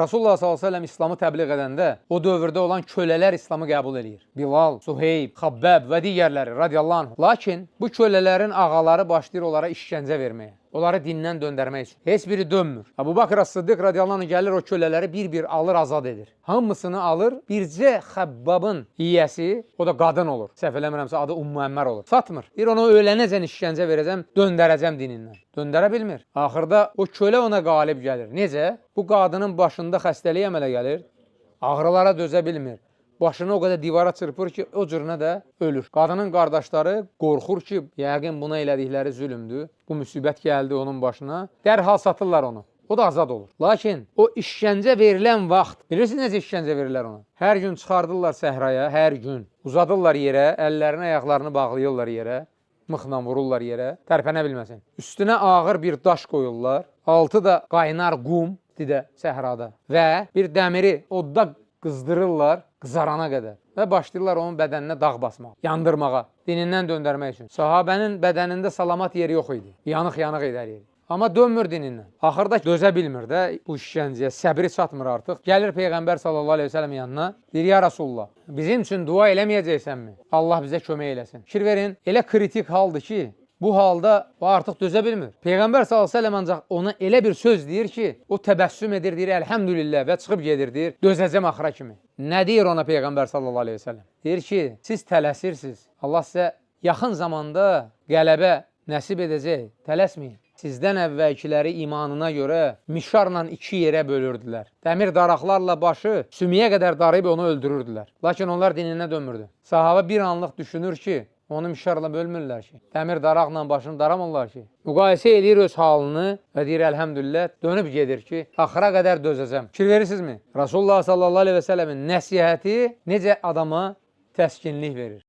Rasulullah s.ə.v İslamı təbliğ edəndə o dövrdə olan kölələr İslamı qəbul edir. Bilal, Suheyb, Xabbəb və digərləri radiyallahu anh. Lakin bu kölələrin ağaları başlayır onlara işgəncə verməyə. Onları dindən döndərmək üçün. Heç biri dönmür. Əbu Bakr As-Siddiq radiyallahu anh gəlir o kölələri bir-bir alır, azad edir. Hamısını alır. Bircə Xəbbabın yiyəsi, o da qadın olur. Səhv eləmirəmsə adı Ummu Əmmər olur. Satmır. Bir ona ölənəcən işgəncə verəcəm, döndərəcəm dinindən. Döndərə bilmir. Axırda o kölə ona qalib gəlir. Necə? Bu qadının başında xəstəlik əmələ gəlir. Ağrılara dözə bilmir. Başını o qədər divara çırpır ki, o cürünə də ölür. Qadının qardaşları qorxur ki, yəqin buna elədikləri zülümdür. Bu müsibət gəldi onun başına. Dərhal satırlar onu. O da azad olur. Lakin o işgəncə verilən vaxt, bilirsiniz necə işgəncə verirlər ona? Hər gün çıxardırlar səhraya, hər gün. Uzadırlar yerə, əllərini, ayaqlarını bağlayırlar yerə. Mıxla vururlar yerə, tərpənə bilməsin. Üstünə ağır bir daş qoyurlar. Altı da qaynar qum, də səhrada. Və bir dəmiri odda qızdırırlar qızarana qədər. Və başlayırlar onun bədəninə dağ basmağa, yandırmağa, dinindən döndərmək üçün. Sahabənin bədənində salamat yeri yox idi. Yanıq-yanıq edər yeri. Amma dönmür dinindən. Axırda dözə bilmir də bu işgəncəyə, səbri çatmır artıq. Gəlir Peyğəmbər sallallahu aleyhi ve sellem yanına, deyir, ya Rasulullah, bizim üçün dua eləməyəcəksənmi? Allah bizə kömək eləsin. Fikir verin, elə kritik haldır ki, bu halda o artıq dözə bilmir. Peyğəmbər s.ə.v ancaq ona elə bir söz deyir ki, o təbəssüm edir, deyir, əlhəmdülillah və çıxıb gedir, deyir, dözəcəm axıra kimi. Nə deyir ona Peyğəmbər s.ə.v? Deyir ki, siz tələsirsiniz. Allah sizə yaxın zamanda qələbə nəsib edəcək, tələsməyin. Sizdən əvvəlkiləri imanına görə mişarla iki yerə bölürdülər. Dəmir daraqlarla başı sümüyə qədər darayıb onu öldürürdülər. Lakin onlar dininə dönmürdü. Sahabə bir anlıq düşünür ki, onu mişarla bölmürlər ki, dəmir daraqla başını daramırlar ki. Müqayisə edir öz halını və deyir, əlhəmdülillah, dönüb gedir ki, axıra qədər dözəcəm. Fikir verirsinizmi? Rasulullah sallallahu aleyhi və səlləmin nəsihəti necə adama təskinlik verir.